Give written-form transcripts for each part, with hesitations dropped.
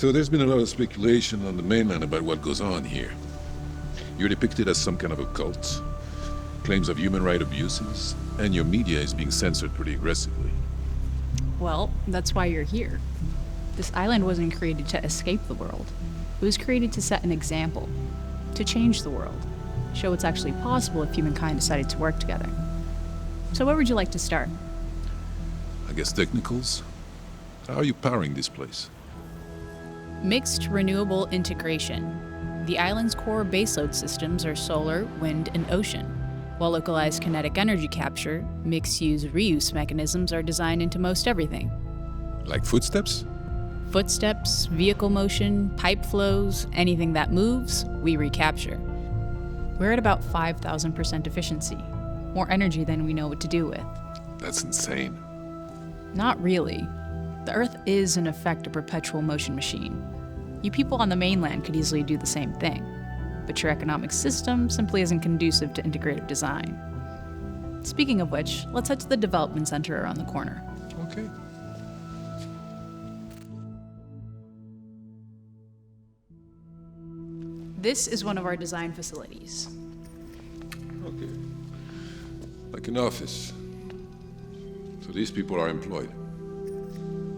So there's been a lot of speculation on the mainland about what goes on here. You're depicted as some kind of a cult, claims of human rights abuses, and your media is being censored pretty aggressively. Well, that's why you're here. This island wasn't created to escape the world. It was created to set an example, to change the world, show what's actually possible if humankind decided to work together. So where would you like to start? I guess technicals? How are you powering this place? Mixed renewable integration. The island's core baseload systems are solar, wind, and ocean, while localized kinetic energy capture, mixed-use reuse mechanisms are designed into most everything. Like footsteps? Footsteps, vehicle motion, pipe flows, anything that moves, we recapture. We're at about 5,000% efficiency, more energy than we know what to do with. That's insane. Not really. The Earth is, in effect, a perpetual motion machine. You people on the mainland could easily do the same thing, but your economic system simply isn't conducive to integrative design. Speaking of which, let's head to the development center around the corner. Okay. This is one of our design facilities. Okay. Like an office. So these people are employed.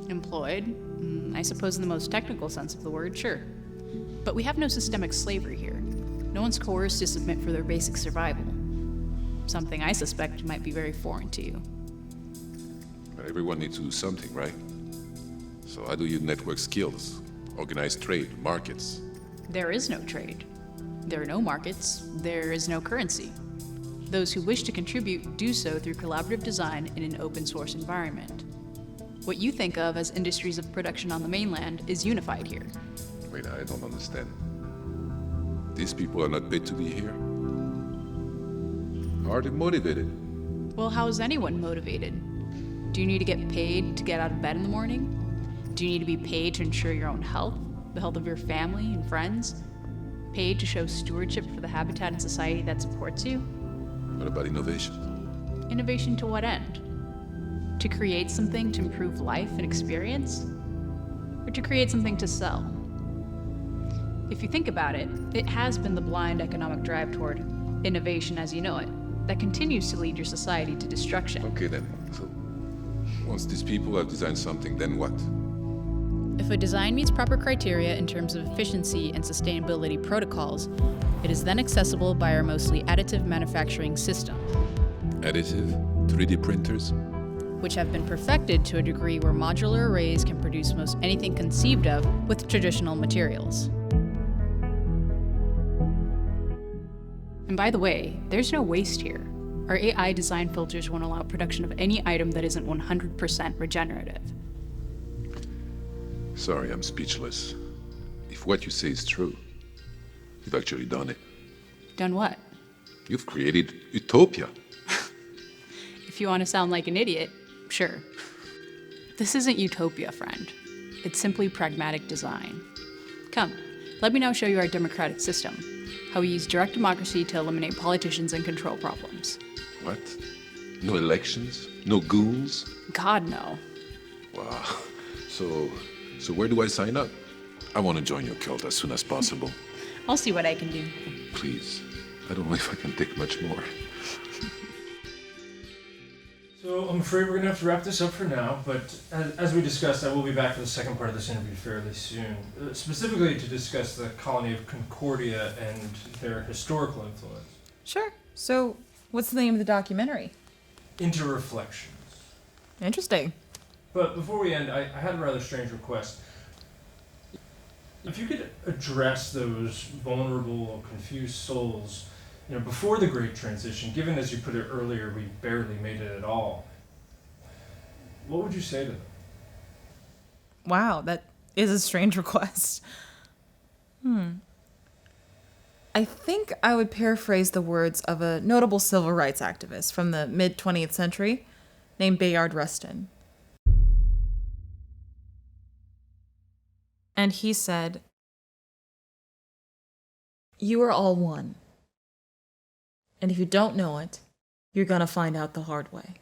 Employed? I suppose in the most technical sense of the word, sure. But we have no systemic slavery here. No one's coerced to submit for their basic survival. Something I suspect might be very foreign to you. But everyone needs to do something, right? So how do you network skills, organize trade, markets? There is no trade. There are no markets. There is no currency. Those who wish to contribute do so through collaborative design in an open source environment. What you think of as industries of production on the mainland is unified here. Wait, I don't understand. These people are not paid to be here? Are they motivated? Well, how is anyone motivated? Do you need to get paid to get out of bed in the morning? Do you need to be paid to ensure your own health, the health of your family and friends? Paid to show stewardship for the habitat and society that supports you? What about innovation? Innovation to what end? To create something to improve life and experience? Or to create something to sell? If you think about it, it has been the blind economic drive toward innovation as you know it that continues to lead your society to destruction. Okay then, so once these people have designed something, then what? If a design meets proper criteria in terms of efficiency and sustainability protocols, it is then accessible by our mostly additive manufacturing system. Additive? 3D printers? Which have been perfected to a degree where modular arrays can produce most anything conceived of with traditional materials. And by the way, there's no waste here. Our AI design filters won't allow production of any item that isn't 100% regenerative. Sorry, I'm speechless. If what you say is true, you've actually done it. Done what? You've created Utopia. If you want to sound like an idiot, sure. This isn't Utopia, friend. It's simply pragmatic design. Come, let me now show you our democratic system, how we use direct democracy to eliminate politicians and control problems. What? No elections? No goons? God, no. Wow. So where do I sign up? I want to join your cult as soon as possible. I'll see what I can do. Please. I don't know if I can take much more. So I'm afraid we're going to have to wrap this up for now, but as we discussed, I will be back for the second part of this interview fairly soon, specifically to discuss the colony of Concordia and their historical influence. Sure. So, what's the name of the documentary? InterReflections. Interesting. But before we end, I had a rather strange request. If you could address those vulnerable, confused souls, before the Great Transition, given, as you put it earlier, we barely made it at all, what would you say to them? Wow, that is a strange request. I think I would paraphrase the words of a notable civil rights activist from the mid-20th century named Bayard Rustin. And he said, "You are all one. And if you don't know it, you're going to find out the hard way."